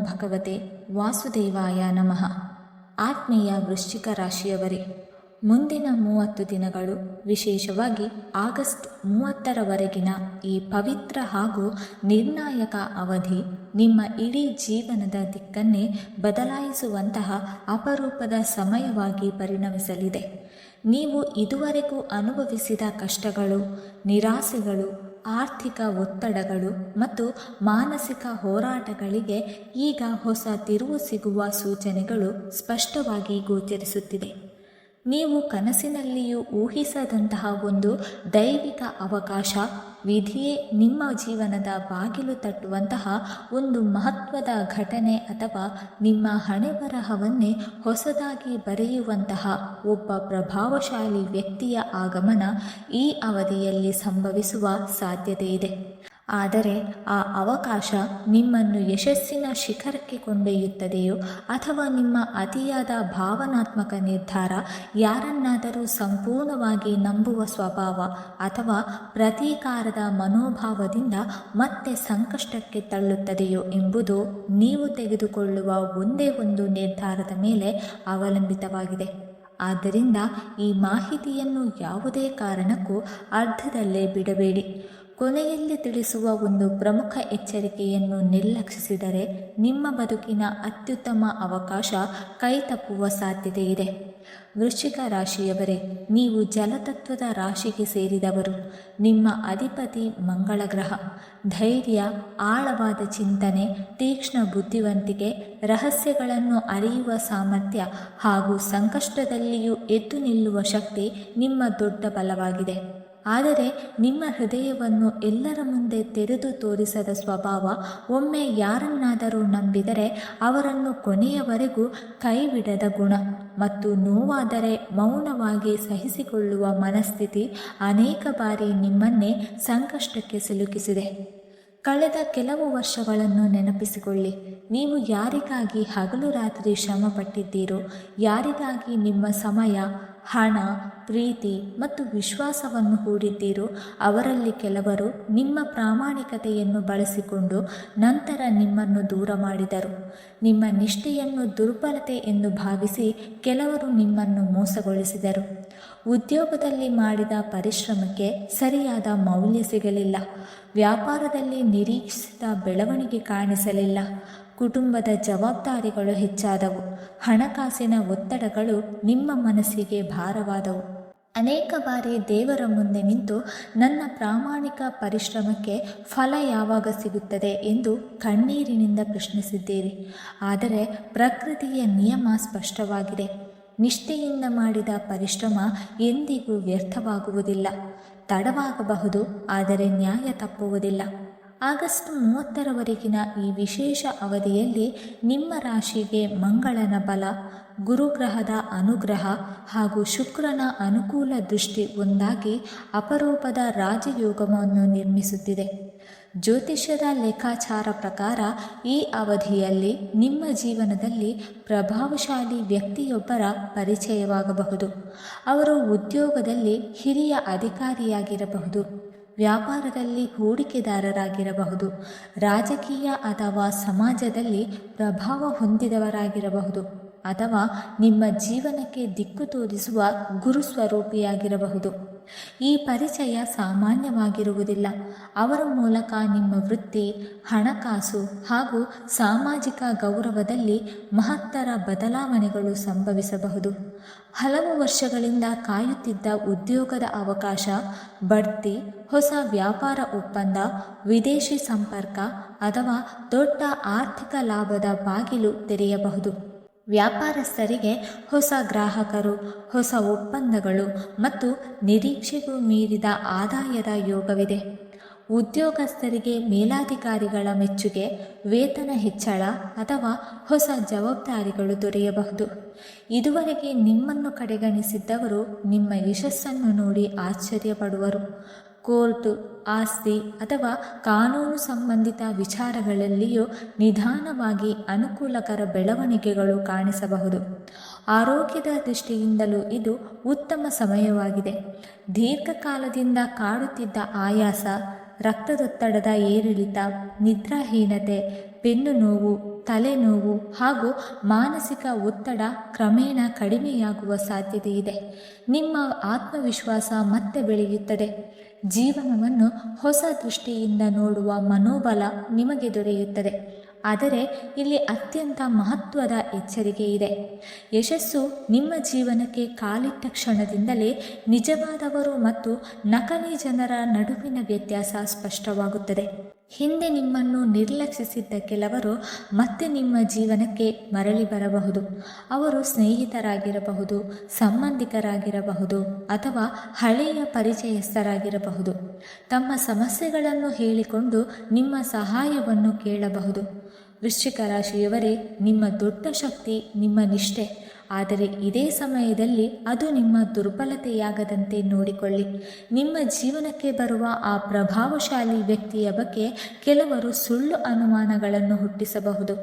ಭಗವತೆ ವಾಸುದೇವಾಯ ನಮಃ. ಆತ್ಮೀಯ ವೃಶ್ಚಿಕ ರಾಶಿಯವರೇ, ಮುಂದಿನ 30 ದಿನಗಳು, ವಿಶೇಷವಾಗಿ ಆಗಸ್ಟ್ 30ರವರೆಗಿನ ಈ ಪವಿತ್ರ ಹಾಗೂ ನಿರ್ಣಾಯಕ ಅವಧಿ ನಿಮ್ಮ ಇಡೀ ಜೀವನದ ದಿಕ್ಕನ್ನೇ ಬದಲಾಯಿಸುವಂತಹ ಅಪರೂಪದ ಸಮಯವಾಗಿ ಪರಿಣಮಿಸಲಿದೆ. ನೀವು ಇದುವರೆಗೂ ಅನುಭವಿಸಿದ ಕಷ್ಟಗಳು, ನಿರಾಸೆಗಳು, ಆರ್ಥಿಕ ಒತ್ತಡಗಳು ಮತ್ತು ಮಾನಸಿಕ ಹೋರಾಟಗಳಿಗೆ ಈಗ ಹೊಸ ತಿರುವು ಸಿಗುವ ಸೂಚನೆಗಳು ಸ್ಪಷ್ಟವಾಗಿ ಗೋಚರಿಸುತ್ತಿದೆ. ನೀವು ಕನಸಿನಲ್ಲಿಯೂ ಊಹಿಸದಂತಹ ಒಂದು ದೈವಿಕ ಅವಕಾಶ, ವಿಧಿಯೇ ನಿಮ್ಮ ಜೀವನದ ಬಾಗಿಲು ತಟ್ಟುವಂತಹ ಒಂದು ಮಹತ್ವದ ಘಟನೆ ಅಥವಾ ನಿಮ್ಮ ಹಣೆಬರಹವನ್ನೇ ಹೊಸದಾಗಿ ಬರೆಯುವಂತಹ ಒಬ್ಬ ಪ್ರಭಾವಶಾಲಿ ವ್ಯಕ್ತಿಯ ಆಗಮನ ಈ ಅವಧಿಯಲ್ಲಿ ಸಂಭವಿಸುವ ಸಾಧ್ಯತೆ ಇದೆ. ಆದರೆ ಆ ಅವಕಾಶ ನಿಮ್ಮನ್ನು ಯಶಸ್ಸಿನ ಶಿಖರಕ್ಕೆ ಕೊಂಡೊಯ್ಯುತ್ತದೆಯೋ ಅಥವಾ ನಿಮ್ಮ ಅತಿಯಾದ ಭಾವನಾತ್ಮಕ ನಿರ್ಧಾರ, ಯಾರನ್ನಾದರೂ ಸಂಪೂರ್ಣವಾಗಿ ನಂಬುವ ಸ್ವಭಾವ ಅಥವಾ ಪ್ರತೀಕಾರದ ಮನೋಭಾವದಿಂದ ಮತ್ತೆ ಸಂಕಷ್ಟಕ್ಕೆ ತಳ್ಳುತ್ತದೆಯೋ ಎಂಬುದು ನೀವು ತೆಗೆದುಕೊಳ್ಳುವ ಒಂದೇ ಒಂದು ನಿರ್ಧಾರದ ಮೇಲೆ ಅವಲಂಬಿತವಾಗಿದೆ. ಆದ್ದರಿಂದ ಈ ಮಾಹಿತಿಯನ್ನು ಯಾವುದೇ ಕಾರಣಕ್ಕೂ ಅರ್ಧದಲ್ಲೇ ಬಿಡಬೇಡಿ. ಕೊನೆಯಲ್ಲಿ ತಿಳಿಸುವ ಒಂದು ಪ್ರಮುಖ ಎಚ್ಚರಿಕೆಯನ್ನು ನಿರ್ಲಕ್ಷಿಸಿದರೆ ನಿಮ್ಮ ಬದುಕಿನ ಅತ್ಯುತ್ತಮ ಅವಕಾಶ ಕೈತಪ್ಪುವ ಸಾಧ್ಯತೆ ಇದೆ. ವೃಶ್ಚಿಕ ರಾಶಿಯವರೇ, ನೀವು ಜಲತತ್ವದ ರಾಶಿಗೆ ಸೇರಿದವರು. ನಿಮ್ಮ ಅಧಿಪತಿ ಮಂಗಳ ಗ್ರಹ. ಧೈರ್ಯ, ಆಳವಾದ ಚಿಂತನೆ, ತೀಕ್ಷ್ಣ ಬುದ್ಧಿವಂತಿಕೆ, ರಹಸ್ಯಗಳನ್ನು ಅರಿಯುವ ಸಾಮರ್ಥ್ಯ ಹಾಗೂ ಸಂಕಷ್ಟದಲ್ಲಿಯೂ ಎದ್ದು ನಿಲ್ಲುವ ಶಕ್ತಿ ನಿಮ್ಮ ದೊಡ್ಡ ಬಲವಾಗಿದೆ. ಆದರೆ ನಿಮ್ಮ ಹೃದಯವನ್ನು ಎಲ್ಲರ ಮುಂದೆ ತೆರೆದು ತೋರಿಸದ ಸ್ವಭಾವ, ಒಮ್ಮೆ ಯಾರನ್ನಾದರೂ ನಂಬಿದರೆ ಅವರನ್ನು ಕೊನೆಯವರೆಗೂ ಕೈಬಿಡದ ಗುಣ ಮತ್ತು ನೋವಾದರೆ ಮೌನವಾಗಿ ಸಹಿಸಿಕೊಳ್ಳುವ ಮನಸ್ಥಿತಿ ಅನೇಕ ಬಾರಿ ನಿಮ್ಮನ್ನೇ ಸಂಕಷ್ಟಕ್ಕೆ ಸಿಲುಕಿಸಿದೆ. ಕಳೆದ ಕೆಲವು ವರ್ಷಗಳನ್ನು ನೆನಪಿಸಿಕೊಳ್ಳಿ. ನೀವು ಯಾರಿಗಾಗಿ ಹಗಲು ರಾತ್ರಿ ಶ್ರಮ ಪಟ್ಟಿದ್ದೀರೋ, ಯಾರಿಗಾಗಿ ನಿಮ್ಮ ಸಮಯ, ಹಣ, ಪ್ರೀತಿ ಮತ್ತು ವಿಶ್ವಾಸವನ್ನು ಹೂಡಿದ್ದೀರೋ, ಅವರಲ್ಲಿ ಕೆಲವರು ನಿಮ್ಮ ಪ್ರಾಮಾಣಿಕತೆಯನ್ನು ಬಳಸಿಕೊಂಡು ನಂತರ ನಿಮ್ಮನ್ನು ದೂರ ಮಾಡಿದರು. ನಿಮ್ಮ ನಿಷ್ಠೆಯನ್ನು ದುರ್ಬಲತೆ ಎಂದು ಭಾವಿಸಿ ಕೆಲವರು ನಿಮ್ಮನ್ನು ಮೋಸಗೊಳಿಸಿದರು. ಉದ್ಯೋಗದಲ್ಲಿ ಮಾಡಿದ ಪರಿಶ್ರಮಕ್ಕೆ ಸರಿಯಾದ ಮೌಲ್ಯ ಸಿಗಲಿಲ್ಲ. ವ್ಯಾಪಾರದಲ್ಲಿ ನಿರೀಕ್ಷಿಸಿದ ಬೆಳವಣಿಗೆ ಕಾಣಿಸಲಿಲ್ಲ. ಕುಟುಂಬದ ಜವಾಬ್ದಾರಿಗಳು ಹೆಚ್ಚಾದವು. ಹಣಕಾಸಿನ ಒತ್ತಡಗಳು ನಿಮ್ಮ ಮನಸ್ಸಿಗೆ ಭಾರವಾದವು. ಅನೇಕ ಬಾರಿ ದೇವರ ಮುಂದೆ ನಿಂತು ನನ್ನ ಪ್ರಾಮಾಣಿಕ ಪರಿಶ್ರಮಕ್ಕೆ ಫಲ ಯಾವಾಗ ಸಿಗುತ್ತದೆ ಎಂದು ಕಣ್ಣೀರಿನಿಂದ ಪ್ರಶ್ನಿಸಿದ್ದೀರಿ. ಆದರೆ ಪ್ರಕೃತಿಯ ನಿಯಮ ಸ್ಪಷ್ಟವಾಗಿದೆ. ನಿಷ್ಠೆಯಿಂದ ಮಾಡಿದ ಪರಿಶ್ರಮ ಎಂದಿಗೂ ವ್ಯರ್ಥವಾಗುವುದಿಲ್ಲ. ತಡವಾಗಬಹುದು, ಆದರೆ ನ್ಯಾಯ ತಪ್ಪುವುದಿಲ್ಲ. ಆಗಸ್ಟ್ 30ರವರೆಗಿನ ಈ ವಿಶೇಷ ಅವಧಿಯಲ್ಲಿ ನಿಮ್ಮ ರಾಶಿಗೆ ಮಂಗಳನ ಬಲ, ಗುರುಗ್ರಹದ ಅನುಗ್ರಹ ಹಾಗೂ ಶುಕ್ರನ ಅನುಕೂಲ ದೃಷ್ಟಿ ಒಂದಾಗಿ ಅಪರೂಪದ ರಾಜಯೋಗವನ್ನು ನಿರ್ಮಿಸುತ್ತಿದೆ. ಜ್ಯೋತಿಷ್ಯದ ಲೆಕ್ಕಾಚಾರ ಪ್ರಕಾರ ಈ ಅವಧಿಯಲ್ಲಿ ನಿಮ್ಮ ಜೀವನದಲ್ಲಿ ಪ್ರಭಾವಶಾಲಿ ವ್ಯಕ್ತಿಯೊಬ್ಬರ ಪರಿಚಯವಾಗಬಹುದು. ಅವರು ಉದ್ಯೋಗದಲ್ಲಿ ಹಿರಿಯ ಅಧಿಕಾರಿಯಾಗಿರಬಹುದು, ವ್ಯಾಪಾರದಲ್ಲಿ ಹೂಡಿಕೆದಾರರಾಗಿರಬಹುದು, ರಾಜಕೀಯ ಅಥವಾ ಸಮಾಜದಲ್ಲಿ ಪ್ರಭಾವ ಹೊಂದಿದವರಾಗಿರಬಹುದು, ಅಥವಾ ನಿಮ್ಮ ಜೀವನಕ್ಕೆ ದಿಕ್ಕು ತೋರಿಸುವ ಗುರುಸ್ವರೂಪಿಯಾಗಿರಬಹುದು. ಈ ಪರಿಚಯ ಸಾಮಾನ್ಯವಾಗಿರುವುದಿಲ್ಲ. ಅವರ ಮೂಲಕ ನಿಮ್ಮ ವೃತ್ತಿ, ಹಣಕಾಸು ಹಾಗೂ ಸಾಮಾಜಿಕ ಗೌರವದಲ್ಲಿ ಮಹತ್ತರ ಬದಲಾವಣೆಗಳು ಸಂಭವಿಸಬಹುದು. ಹಲವು ವರ್ಷಗಳಿಂದ ಕಾಯುತ್ತಿದ್ದ ಉದ್ಯೋಗದ ಅವಕಾಶ, ಬಡ್ತಿ, ಹೊಸ ವ್ಯಾಪಾರ ಒಪ್ಪಂದ, ವಿದೇಶಿ ಸಂಪರ್ಕ ಅಥವಾ ದೊಡ್ಡ ಆರ್ಥಿಕ ಲಾಭದ ಬಾಗಿಲು ತೆರೆಯಬಹುದು. ವ್ಯಾಪಾರಸ್ಥರಿಗೆ ಹೊಸ ಗ್ರಾಹಕರು, ಹೊಸ ಒಪ್ಪಂದಗಳು ಮತ್ತು ನಿರೀಕ್ಷೆಗೂ ಮೀರಿದ ಆದಾಯದ ಯೋಗವಿದೆ. ಉದ್ಯೋಗಸ್ಥರಿಗೆ ಮೇಲಾಧಿಕಾರಿಗಳ ಮೆಚ್ಚುಗೆ, ವೇತನ ಹೆಚ್ಚಳ ಅಥವಾ ಹೊಸ ಜವಾಬ್ದಾರಿಗಳು ದೊರೆಯಬಹುದು. ಇದುವರೆಗೆ ನಿಮ್ಮನ್ನು ಕಡೆಗಣಿಸಿದ್ದವರು ನಿಮ್ಮ ಯಶಸ್ಸನ್ನು ನೋಡಿ ಆಶ್ಚರ್ಯಪಡುವರು. ಕೋರ್ಟು, ಆಸ್ತಿ ಅಥವಾ ಕಾನೂನು ಸಂಬಂಧಿತ ವಿಚಾರಗಳಲ್ಲಿಯೂ ನಿಧಾನವಾಗಿ ಅನುಕೂಲಕರ ಬೆಳವಣಿಗೆಗಳು ಕಾಣಿಸಬಹುದು. ಆರೋಗ್ಯದ ದೃಷ್ಟಿಯಿಂದಲೂ ಇದು ಉತ್ತಮ ಸಮಯವಾಗಿದೆ. ದೀರ್ಘಕಾಲದಿಂದ ಕಾಡುತ್ತಿದ್ದ ಆಯಾಸ, ರಕ್ತದೊತ್ತಡದ ಏರಿಳಿತ, ನಿದ್ರಾಹೀನತೆ, ಬೆನ್ನು ನೋವು, ತಲೆನೋವು ಹಾಗೂ ಮಾನಸಿಕ ಒತ್ತಡ ಕ್ರಮೇಣ ಕಡಿಮೆಯಾಗುವ ಸಾಧ್ಯತೆ ಇದೆ. ನಿಮ್ಮ ಆತ್ಮವಿಶ್ವಾಸ ಮತ್ತೆ ಬೆಳೆಯುತ್ತದೆ. ಜೀವನವನ್ನು ಹೊಸ ದೃಷ್ಟಿಯಿಂದ ನೋಡುವ ಮನೋಬಲ ನಿಮಗೆ ದೊರೆಯುತ್ತದೆ. ಆದರೆ ಇಲ್ಲಿ ಅತ್ಯಂತ ಮಹತ್ವದ ಎಚ್ಚರಿಕೆ ಇದೆ. ಯಶಸ್ಸು ನಿಮ್ಮ ಜೀವನಕ್ಕೆ ಕಾಲಿಟ್ಟ ಕ್ಷಣದಿಂದಲೇ ನಿಜವಾದವರು ಮತ್ತು ನಕಲಿ ಜನರ ನಡುವಿನ ವ್ಯತ್ಯಾಸ ಸ್ಪಷ್ಟವಾಗುತ್ತದೆ. ಹಿಂದೆ ನಿಮ್ಮನ್ನು ನಿರ್ಲಕ್ಷಿಸಿದ್ದ ಕೆಲವರು ಮತ್ತೆ ನಿಮ್ಮ ಜೀವನಕ್ಕೆ ಮರಳಿ ಬರಬಹುದು. ಅವರು ಸ್ನೇಹಿತರಾಗಿರಬಹುದು, ಸಂಬಂಧಿಕರಾಗಿರಬಹುದು ಅಥವಾ ಹಳೆಯ ಪರಿಚಯಸ್ಥರಾಗಿರಬಹುದು. ತಮ್ಮ ಸಮಸ್ಯೆಗಳನ್ನು ಹೇಳಿಕೊಂಡು ನಿಮ್ಮ ಸಹಾಯವನ್ನು ಕೇಳಬಹುದು. ವೃಶ್ಚಿಕ ರಾಶಿಯವರೇ, ನಿಮ್ಮ ದೊಡ್ಡ ಶಕ್ತಿ ನಿಮ್ಮ ನಿಷ್ಠೆ. ಆದರೆ ಇದೇ ಸಮಯದಲ್ಲಿ ಅದು ನಿಮ್ಮ ದುರ್ಬಲತೆಯಾಗದಂತೆ ನೋಡಿಕೊಳ್ಳಿ. ನಿಮ್ಮ ಜೀವನಕ್ಕೆ ಬರುವ ಆ ಪ್ರಭಾವಶಾಲಿ ವ್ಯಕ್ತಿಯ ಬಗ್ಗೆ ಕೆಲವರು ಸುಳ್ಳು ಅನುಮಾನಗಳನ್ನು ಹುಟ್ಟಿಸಬಹುದು.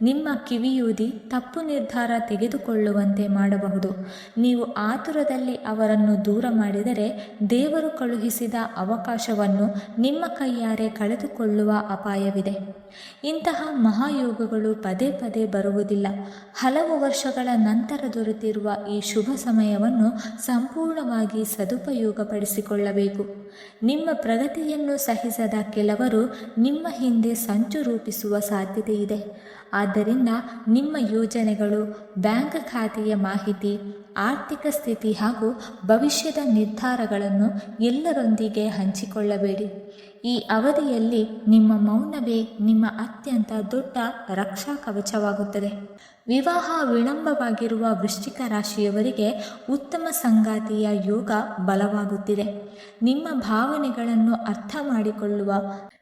ನಿಮ್ಮ ಕಿವಿಯೂದಿ ತಪ್ಪು ನಿರ್ಧಾರ ತೆಗೆದುಕೊಳ್ಳುವಂತೆ ಮಾಡಬಹುದು. ನೀವು ಆತುರದಲ್ಲಿ ಅವರನ್ನು ದೂರ ಮಾಡಿದರೆ ದೇವರು ಕಳುಹಿಸಿದ ಅವಕಾಶವನ್ನು ನಿಮ್ಮ ಕೈಯಾರೆ ಕಳೆದುಕೊಳ್ಳುವ ಅಪಾಯವಿದೆ. ಇಂತಹ ಮಹಾಯೋಗಗಳು ಪದೇ ಪದೇ ಬರುವುದಿಲ್ಲ. ಹಲವು ವರ್ಷಗಳ ನಂತರ ದೊರೆತಿರುವ ಈ ಶುಭ ಸಮಯವನ್ನು ಸಂಪೂರ್ಣವಾಗಿ ಸದುಪಯೋಗಪಡಿಸಿಕೊಳ್ಳಬೇಕು. ನಿಮ್ಮ ಪ್ರಗತಿಯನ್ನು ಸಹಿಸದ ಕೆಲವರು ನಿಮ್ಮ ಹಿಂದೆ ಸಂಚು ರೂಪಿಸುವ ಸಾಧ್ಯತೆ ಇದೆ. ಆದ್ದರಿಂದ ನಿಮ್ಮ ಯೋಜನೆಗಳು, ಬ್ಯಾಂಕ್ ಖಾತೆಯ ಮಾಹಿತಿ, ಆರ್ಥಿಕ ಸ್ಥಿತಿ ಹಾಗೂ ಭವಿಷ್ಯದ ನಿರ್ಧಾರಗಳನ್ನು ಎಲ್ಲರೊಂದಿಗೆ ಹಂಚಿಕೊಳ್ಳಬೇಡಿ. ಈ ಅವಧಿಯಲ್ಲಿ ನಿಮ್ಮ ಮೌನವೇ ನಿಮ್ಮ ಅತ್ಯಂತ ದೊಡ್ಡ ರಕ್ಷಾ ಕವಚವಾಗುತ್ತದೆ. ವಿವಾಹ ವಿಳಂಬವಾಗಿರುವ ವೃಶ್ಚಿಕ ರಾಶಿಯವರಿಗೆ ಉತ್ತಮ ಸಂಗಾತಿಯ ಯೋಗ ಬಲವಾಗುತ್ತಿದೆ. ನಿಮ್ಮ ಭಾವನೆಗಳನ್ನು ಅರ್ಥ ಮಾಡಿಕೊಳ್ಳುವ,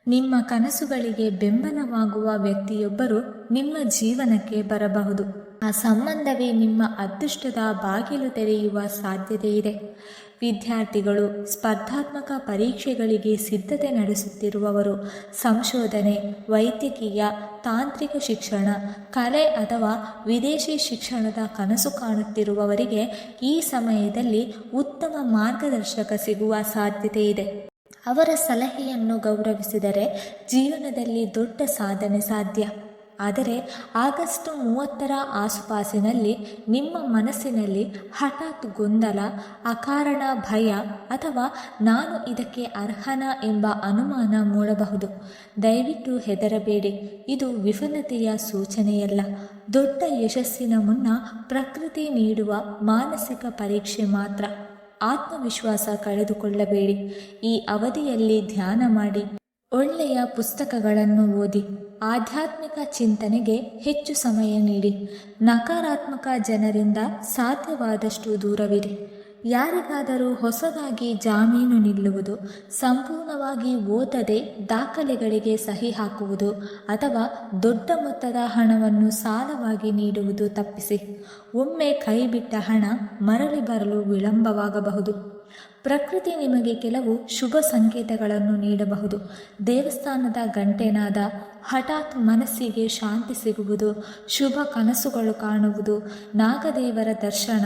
ನಿಮ್ಮ ಕನಸುಗಳಿಗೆ ಬೆಂಬಲವಾಗುವ ವ್ಯಕ್ತಿಯೊಬ್ಬರು ನಿಮ್ಮ ಜೀವನಕ್ಕೆ ಬರಬಹುದು. ಆ ಸಂಬಂಧವೇ ನಿಮ್ಮ ಅದೃಷ್ಟದ ಬಾಗಿಲು ತೆರೆಯುವ ಸಾಧ್ಯತೆ ಇದೆ. ವಿದ್ಯಾರ್ಥಿಗಳು, ಸ್ಪರ್ಧಾತ್ಮಕ ಪರೀಕ್ಷೆಗಳಿಗೆ ಸಿದ್ಧತೆ ನಡೆಸುತ್ತಿರುವವರು, ಸಂಶೋಧನೆ, ವೈದ್ಯಕೀಯ, ತಾಂತ್ರಿಕ ಶಿಕ್ಷಣ, ಕಲೆ ಅಥವಾ ವಿದೇಶಿ ಶಿಕ್ಷಣದ ಕನಸು ಕಾಣುತ್ತಿರುವವರಿಗೆ ಈ ಸಮಯದಲ್ಲಿ ಉತ್ತಮ ಮಾರ್ಗದರ್ಶಕ ಸಿಗುವ ಸಾಧ್ಯತೆ ಇದೆ. ಅವರ ಸಲಹೆಯನ್ನು ಗೌರವಿಸಿದರೆ ಜೀವನದಲ್ಲಿ ದೊಡ್ಡ ಸಾಧನೆ ಸಾಧ್ಯ. ಆದರೆ ಆಗಸ್ಟ್ 30ರ ಆಸುಪಾಸಿನಲ್ಲಿ ನಿಮ್ಮ ಮನಸ್ಸಿನಲ್ಲಿ ಹಠಾತ್ ಗೊಂದಲ, ಅಕಾರಣ ಭಯ ಅಥವಾ ನಾನು ಇದಕ್ಕೆ ಅರ್ಹನ ಎಂಬ ಅನುಮಾನ ಮೂಡಬಹುದು. ದಯವಿಟ್ಟು ಹೆದರಬೇಡಿ. ಇದು ವಿಫಲತೆಯ ಸೂಚನೆಯಲ್ಲ. ದೊಡ್ಡ ಯಶಸ್ಸಿನ ಮುನ್ನ ಪ್ರಕೃತಿ ನೀಡುವ ಮಾನಸಿಕ ಪರೀಕ್ಷೆ ಮಾತ್ರ. ಆತ್ಮವಿಶ್ವಾಸ ಕಳೆದುಕೊಳ್ಳಬೇಡಿ. ಈ ಅವಧಿಯಲ್ಲಿ ಧ್ಯಾನ ಮಾಡಿ, ಒಳ್ಳೆಯ ಪುಸ್ತಕಗಳನ್ನು ಓದಿ, ಆಧ್ಯಾತ್ಮಿಕ ಚಿಂತನೆಗೆ ಹೆಚ್ಚು ಸಮಯ ನೀಡಿ. ನಕಾರಾತ್ಮಕ ಜನರಿಂದ ಸಾಧ್ಯವಾದಷ್ಟು ದೂರವಿರಿ. ಯಾರಿಗಾದರೂ ಹೊಸದಾಗಿ ಜಾಮೀನು ನಿಲ್ಲುವುದು, ಸಂಪೂರ್ಣವಾಗಿ ಓದದೆ ದಾಖಲೆಗಳಿಗೆ ಸಹಿ ಹಾಕುವುದು ಅಥವಾ ದೊಡ್ಡ ಮೊತ್ತದ ಹಣವನ್ನು ಸಾಲವಾಗಿ ನೀಡುವುದು ತಪ್ಪಿಸಿ. ಒಮ್ಮೆ ಕೈಬಿಟ್ಟ ಹಣ ಮರಳಿ ಬರಲು ವಿಳಂಬವಾಗಬಹುದು. ಪ್ರಕೃತಿ ನಿಮಗೆ ಕೆಲವು ಶುಭ ಸಂಕೇತಗಳನ್ನು ನೀಡಬಹುದು. ದೇವಸ್ಥಾನದ ಗಂಟೆನಾದ, ಹಠಾತ್ ಮನಸ್ಸಿಗೆ ಶಾಂತಿ ಸಿಗುವುದು, ಶುಭ ಕನಸುಗಳು ಕಾಣುವುದು, ನಾಗದೇವರ ದರ್ಶನ,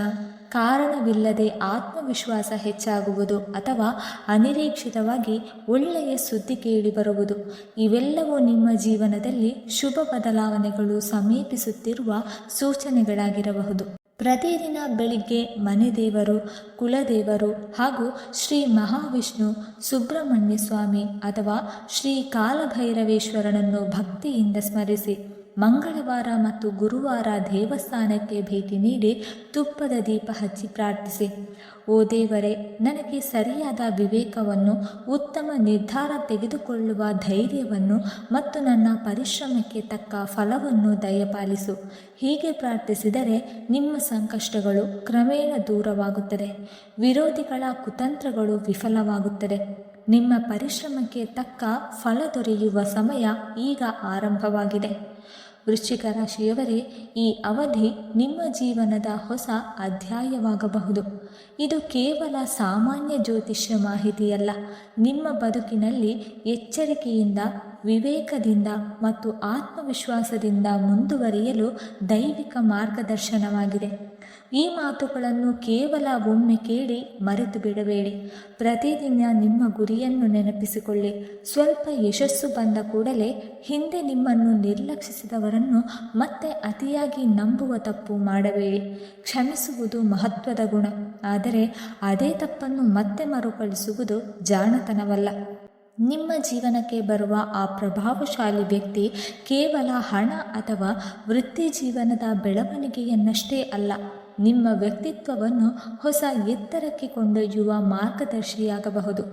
ಕಾರಣವಿಲ್ಲದೆ ಆತ್ಮವಿಶ್ವಾಸ ಹೆಚ್ಚಾಗುವುದು ಅಥವಾ ಅನಿರೀಕ್ಷಿತವಾಗಿ ಒಳ್ಳೆಯ ಸುದ್ದಿ ಕೇಳಿಬರುವುದು. ಇವೆಲ್ಲವೂ ನಿಮ್ಮ ಜೀವನದಲ್ಲಿ ಶುಭ ಬದಲಾವಣೆಗಳು ಸಮೀಪಿಸುತ್ತಿರುವ ಸೂಚನೆಗಳಾಗಿರಬಹುದು. ಪ್ರತಿದಿನ ಬೆಳಿಗ್ಗೆ ಮನೆ ದೇವರು, ಕುಲದೇವರು ಹಾಗೂ ಶ್ರೀ ಮಹಾವಿಷ್ಣು, ಸುಬ್ರಹ್ಮಣ್ಯ ಸ್ವಾಮಿ ಅಥವಾ ಶ್ರೀ ಕಾಲಭೈರವೇಶ್ವರನನ್ನು ಭಕ್ತಿಯಿಂದ ಸ್ಮರಿಸಿ. ಮಂಗಳವಾರ ಮತ್ತು ಗುರುವಾರ ದೇವಸ್ಥಾನಕ್ಕೆ ಭೇಟಿ ನೀಡಿ ತುಪ್ಪದ ದೀಪ ಹಚ್ಚಿ ಪ್ರಾರ್ಥಿಸಿ. ಓ ದೇವರೇ, ನನಗೆ ಸರಿಯಾದ ವಿವೇಕವನ್ನು, ಉತ್ತಮ ನಿರ್ಧಾರ ತೆಗೆದುಕೊಳ್ಳುವ ಧೈರ್ಯವನ್ನು ಮತ್ತು ನನ್ನ ಪರಿಶ್ರಮಕ್ಕೆ ತಕ್ಕ ಫಲವನ್ನು ದಯಪಾಲಿಸು. ಹೀಗೆ ಪ್ರಾರ್ಥಿಸಿದರೆ ನಿಮ್ಮ ಸಂಕಷ್ಟಗಳು ಕ್ರಮೇಣ ದೂರವಾಗುತ್ತದೆ. ವಿರೋಧಿಗಳ ಕುತಂತ್ರಗಳು ವಿಫಲವಾಗುತ್ತದೆ. ನಿಮ್ಮ ಪರಿಶ್ರಮಕ್ಕೆ ತಕ್ಕ ಫಲ ದೊರೆಯುವ ಸಮಯ ಈಗ ಆರಂಭವಾಗಿದೆ. ವೃಶ್ಚಿಕ ರಾಶಿಯವರೇ, ಈ ಅವಧಿ ನಿಮ್ಮ ಜೀವನದ ಹೊಸ ಅಧ್ಯಾಯವಾಗಬಹುದು. ಇದು ಕೇವಲ ಸಾಮಾನ್ಯ ಜ್ಯೋತಿಷ್ಯ ಮಾಹಿತಿಯಲ್ಲ, ನಿಮ್ಮ ಬದುಕಿನಲ್ಲಿ ಎಚ್ಚರಿಕೆಯಿಂದ, ವಿವೇಕದಿಂದ ಮತ್ತು ಆತ್ಮವಿಶ್ವಾಸದಿಂದ ಮುಂದುವರಿಯಲು ದೈವಿಕ ಮಾರ್ಗದರ್ಶನವಾಗಿದೆ. ಈ ಮಾತುಗಳನ್ನು ಕೇವಲ ಒಮ್ಮೆ ಕೇಳಿ ಮರೆತು ಬಿಡಬೇಡಿ. ಪ್ರತಿದಿನ ನಿಮ್ಮ ಗುರಿಯನ್ನು ನೆನಪಿಸಿಕೊಳ್ಳಿ. ಸ್ವಲ್ಪ ಯಶಸ್ಸು ಬಂದ ಕೂಡಲೇ ಹಿಂದೆ ನಿಮ್ಮನ್ನು ನಿರ್ಲಕ್ಷಿಸಿದವರನ್ನು ಮತ್ತೆ ಅತಿಯಾಗಿ ನಂಬುವ ತಪ್ಪು ಮಾಡಬೇಡಿ. ಕ್ಷಮಿಸುವುದು ಮಹತ್ವದ ಗುಣ, ಆದರೆ ಅದೇ ತಪ್ಪನ್ನು ಮತ್ತೆ ಮರುಕಳಿಸುವುದು ಜಾಣತನವಲ್ಲ. ನಿಮ್ಮ ಜೀವನಕ್ಕೆ ಬರುವ ಆ ಪ್ರಭಾವಶಾಲಿ ವ್ಯಕ್ತಿ ಕೇವಲ ಹಣ ಅಥವಾ ವೃತ್ತಿ ಜೀವನದ ಬೆಳವಣಿಗೆಯನ್ನಷ್ಟೇ ಅಲ್ಲ, ನಿಮ್ಮ ವ್ಯಕ್ತಿತ್ವವನ್ನು ಹೊಸ ಎತ್ತರಕ್ಕೆ ಕೊಂಡೊಯ್ಯುವ ಮಾರ್ಗದರ್ಶಿಯಾಗಬಹುದು.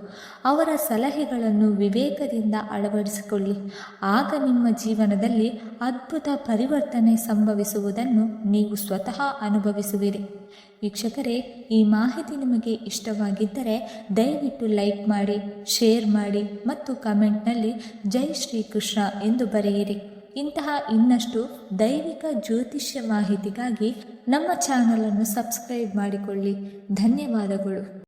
ಅವರ ಸಲಹೆಗಳನ್ನು ವಿವೇಕದಿಂದ ಅಳವಡಿಸಿಕೊಳ್ಳಿ. ಆಗ ನಿಮ್ಮ ಜೀವನದಲ್ಲಿ ಅದ್ಭುತ ಪರಿವರ್ತನೆ ಸಂಭವಿಸುವುದನ್ನು ನೀವು ಸ್ವತಃ ಅನುಭವಿಸುವಿರಿ. ವೀಕ್ಷಕರೇ, ಈ ಮಾಹಿತಿ ನಿಮಗೆ ಇಷ್ಟವಾಗಿದ್ದರೆ ದಯವಿಟ್ಟು ಲೈಕ್ ಮಾಡಿ, ಶೇರ್ ಮಾಡಿ ಮತ್ತು ಕಮೆಂಟ್ನಲ್ಲಿ ಜೈ ಶ್ರೀಕೃಷ್ಣ ಎಂದು ಬರೆಯಿರಿ. ಇಂತಹ ಇನ್ನಷ್ಟು ದೈವಿಕ ಜ್ಯೋತಿಷ್ಯ ಮಾಹಿತಿಗಾಗಿ ನಮ್ಮ ಚಾನಲನ್ನು ಸಬ್ಸ್ಕ್ರೈಬ್ ಮಾಡಿಕೊಳ್ಳಿ. ಧನ್ಯವಾದಗಳು.